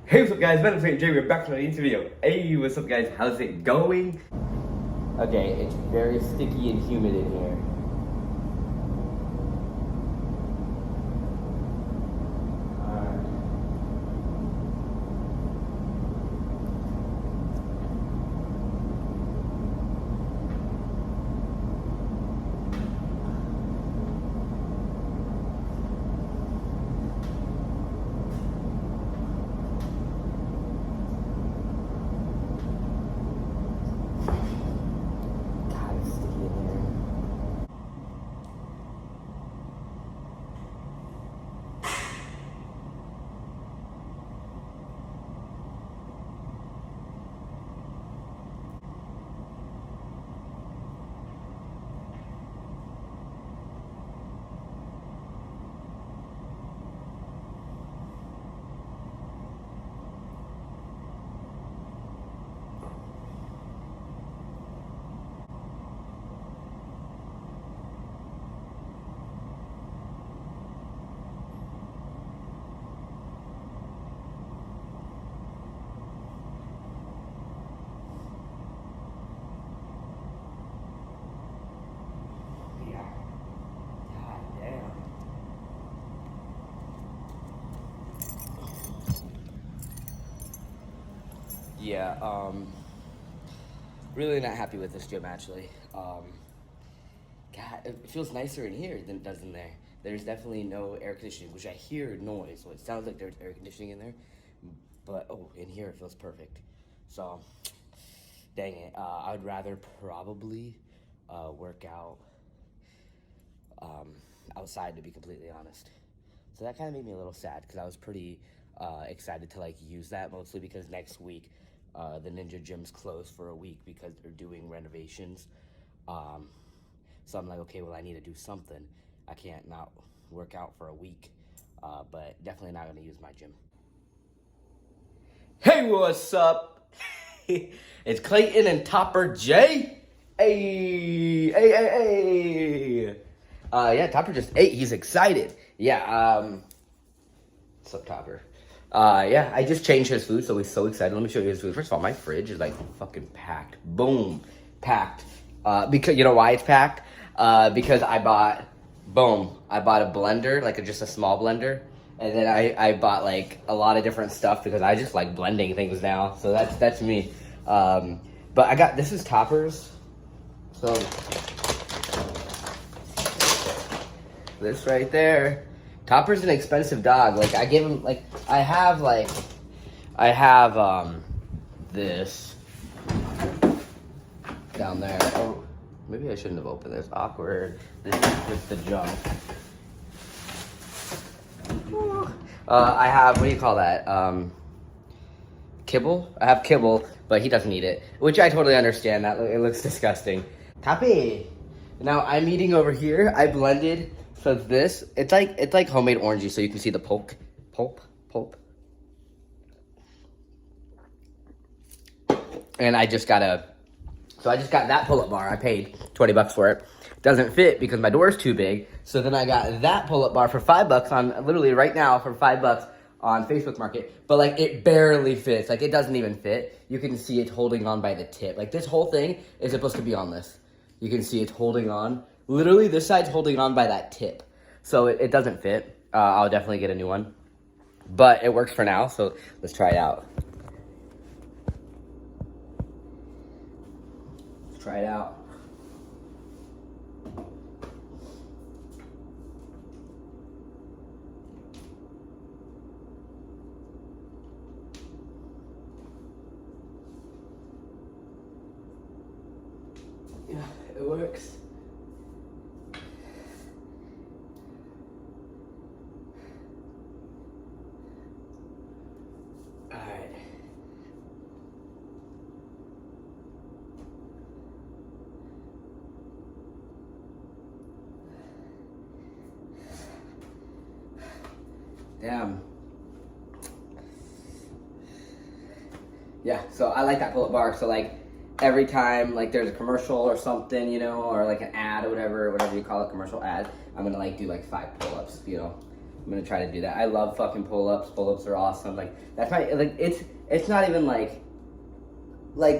Hey, what's up guys, my name is Clayton J, we're back to another video. Hey, what's up guys, how's it going? Okay, it's very sticky and humid in here. God, it's sticky in here. Yeah, really not happy with this gym actually. God, it feels nicer in here than it does in there. There's definitely no air conditioning, which I hear noise, so it sounds like there's air conditioning in there. But, oh, in here it feels perfect. So, dang it, I would rather probably work out outside, to be completely honest. So that kind of made me a little sad, because I was pretty excited to, like, use that, mostly because next week the Ninja Gym's closed for a week because they're doing renovations. So I'm like, okay, well, I need to do something. I can't not work out for a week, but definitely not going to use my gym. Hey, what's up? It's Clayton and Topper J. Hey, hey, hey, hey. Yeah, Topper just ate. He's excited. Yeah, what's up, Topper? Yeah, I just changed his food, so he's so excited. Let me show you his food. First of all, my fridge is like fucking packed. Boom, packed. Because you know why it's packed? Because I bought a blender, like just a small blender, and then I bought like a lot of different stuff because I just like blending things now. So that's me. But I got, this is Topper's. So this right there. Topper's an expensive dog. Like I give him, like I have this down there. Oh, maybe I shouldn't have opened this. Awkward. This is just the junk. I have, what do you call that? Kibble? I have kibble, but he doesn't eat it, which I totally understand. That it looks disgusting. Tappy. Now I'm eating over here. I blended. So this, it's like homemade orange juice, so you can see the pulp. And I just got that pull-up bar. I paid 20 bucks for it. Doesn't fit because my door is too big. So then I got that pull-up bar for 5 bucks on, literally right now for 5 bucks on Facebook Market. But like it barely fits. Like it doesn't even fit. You can see it holding on by the tip. Like this whole thing is supposed to be on this. You can see it's holding on. Literally, this side's holding on by that tip. So it doesn't fit. I'll definitely get a new one. But it works for now, so let's try it out. Let's try it out. Yeah, it works. Damn. Yeah, so I like that pull-up bar. So like every time like there's a commercial or something, you know, or like an ad or whatever you call it, commercial ad, I'm gonna like do like 5 pull-ups, you know. I'm gonna try to do that. I love fucking pull-ups. Pull-ups are awesome. Like that's my like it's not even like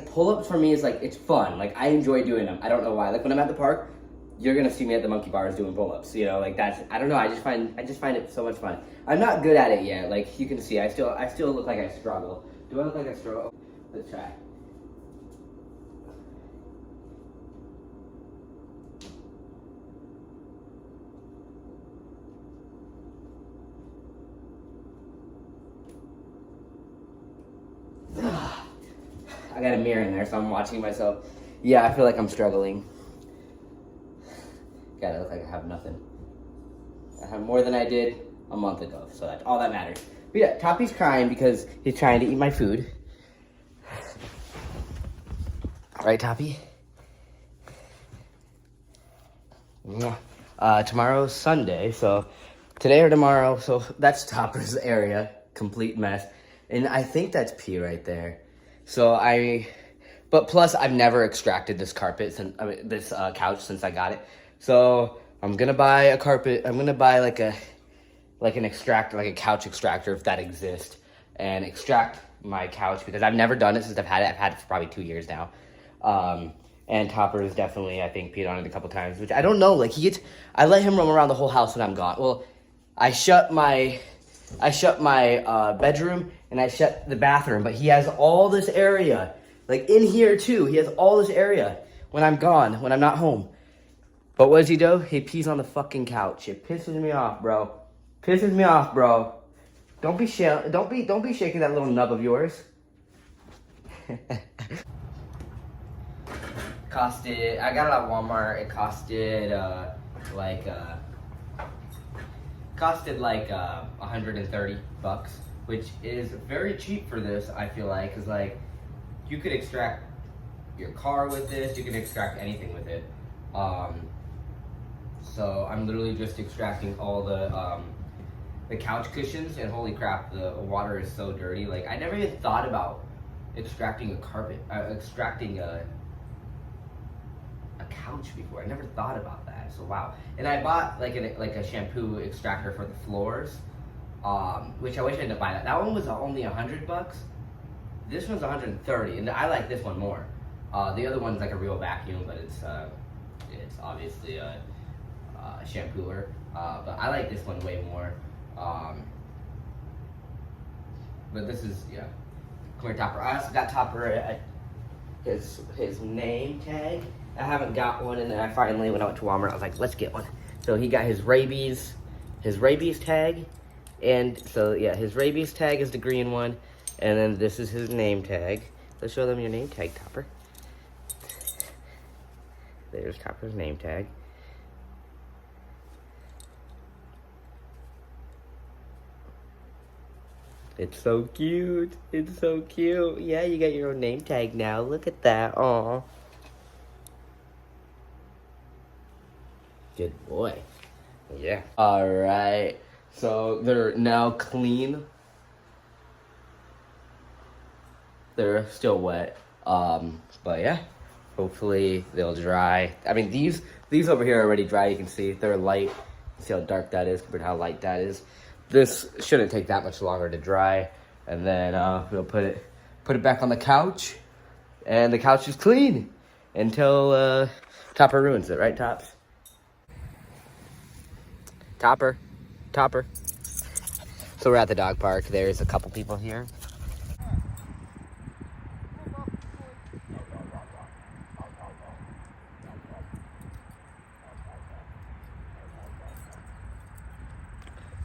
pull-ups for me is like it's fun. Like I enjoy doing them. I don't know why. Like when I'm at the park, you're gonna see me at the monkey bars doing pull-ups. You know, like that's I don't know. I just find it so much fun. I'm not good at it yet. Like you can see, I still look like I struggle. Do I look like I struggle? Let's try. I got a mirror in there, so I'm watching myself. Yeah, I feel like I'm struggling. God, I look like I have nothing. I have more than I did a month ago, so that's all that matters. But yeah, Toppy's crying because he's trying to eat my food. Right, Toppy? Tomorrow's Sunday, so today or tomorrow, so that's Topper's area, complete mess. And I think that's pee right there. So but plus I've never extracted this carpet this couch since I got it. So I'm gonna buy a carpet. I'm gonna buy like an extractor, like a couch extractor if that exists, and extract my couch because I've never done it since I've had it. I've had it for probably 2 years now. And Topper is definitely, I think, peed on it a couple times, which I don't know. Like I let him roam around the whole house when I'm gone. Well, I shut my bedroom and I shut the bathroom, but he has all this area, like in here too. He has all this area when I'm gone, when I'm not home. But what does he do? He pees on the fucking couch. It pisses me off, bro. Pisses me off, bro. Don't be shaking that little nub of yours. I got it at Walmart. It costed like 130 bucks, which is very cheap for this, I feel like, because like you could extract your car with this, you can extract anything with it. So I'm literally just extracting all the couch cushions, and holy crap, the water is so dirty. Like I never even thought about extracting a carpet, extracting a couch before. I never thought about that. So wow. And I bought like a shampoo extractor for the floors, which I wish I didn't buy that. That one was only $100. This one's 130, and I like this one more. The other one's like a real vacuum, but it's obviously a shampooer. But I like this one way more. But this is Come here, Topper. I also got Topper his name tag. I haven't got one, and then I finally, when I went to Walmart, I was like, let's get one. So he got his rabies tag, and so yeah, his rabies tag is the green one, and then this is his name tag. Let's show them your name tag, Topper. There's Topper's name tag. It's so cute. It's so cute. Yeah, you got your own name tag now. Look at that. Aw. Good boy. Yeah. All right. So they're now clean. They're still wet. But yeah. Hopefully they'll dry. I mean, these over here are already dry. You can see they're light. See how dark that is compared to how light that is. This shouldn't take that much longer to dry. And then we'll put it back on the couch. And the couch is clean until Topper ruins it, right, Tops? Topper. So we're at the dog park. There's a couple people here.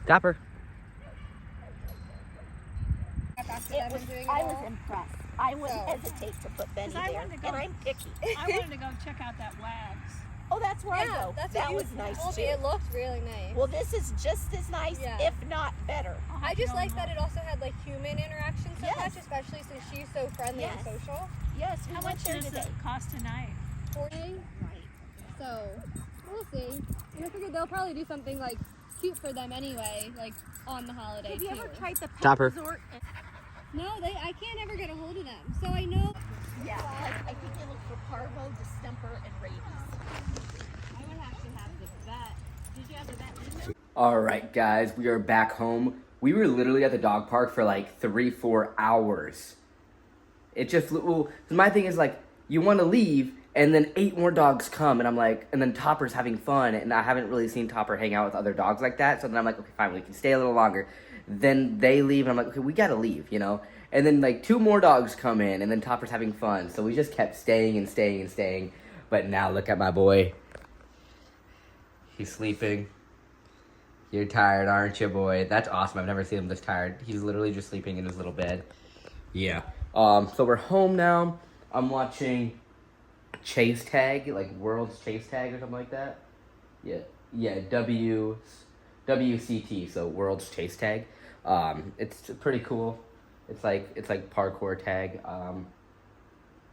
Topper. I was impressed. I wouldn't hesitate to put Benny there, and I'm picky. I wanted to go check out that wags. Oh, that's where I go. That was nice too. It looked really nice. Well, this is just as nice, if not better. I just like that it also had like human interaction so Yes. much, especially since she's so friendly and social. Yes, we How went much there does today. it cost tonight? 40. Right. So we'll see. And I figured they'll probably do something like cute for them anyway, like on the holiday. Have you ever too. tried the pet Topper. resort? No, I can't ever get a hold of them. So I know. Yeah, I think they look for parvo, distemper, and rabies. I would have to have the vet. Did you have the vet? All right, guys, we are back home. We were literally at the dog park for like 3-4 hours. It just, well, my thing is like, you want to leave, and then 8 more dogs come, and I'm like, and then Topper's having fun, and I haven't really seen Topper hang out with other dogs like that, so then I'm like, okay, fine, we can stay a little longer. Then they leave, and I'm like, okay, we gotta leave, you know? And then like 2 more dogs come in, and then Topper's having fun, so we just kept staying and staying and staying. But now look at my boy. He's sleeping. You're tired, aren't you, boy? That's awesome. I've never seen him this tired. He's literally just sleeping in his little bed. Yeah. So we're home now. I'm watching Chase Tag, like World's Chase Tag or something like that. Yeah, WCT, so World's Chase Tag. It's pretty cool. It's like parkour tag.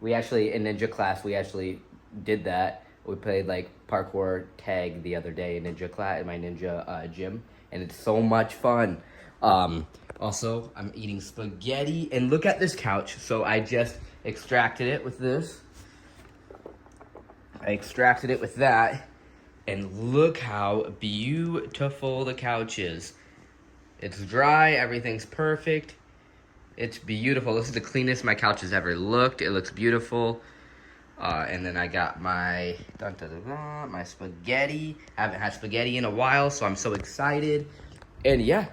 We actually, in ninja class, we actually did that. We played like parkour tag the other day in ninja class, in my ninja gym, and it's so much fun. Also, I'm eating spaghetti, and look at this couch. So I just extracted it with this. I extracted it with that, and look how beautiful the couch is. It's dry, everything's perfect. It's beautiful. This is the cleanest my couch has ever looked. It looks beautiful. And then I got my my spaghetti. I haven't had spaghetti in a while, so I'm so excited. And yeah,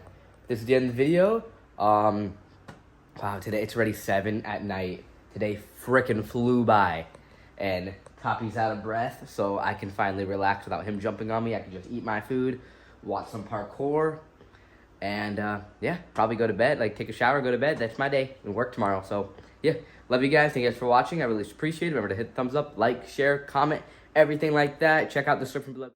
this is the end of the video. Wow, today it's already 7 at night. Today frickin' flew by. And Toppy's out of breath, so I can finally relax without him jumping on me. I can just eat my food, watch some parkour, and yeah, probably go to bed, like take a shower, go to bed. That's my day, and work tomorrow. So yeah, love you guys. Thank you guys for watching. I really appreciate it. Remember to hit the thumbs up, like, share, comment, everything like that. Check out the description below.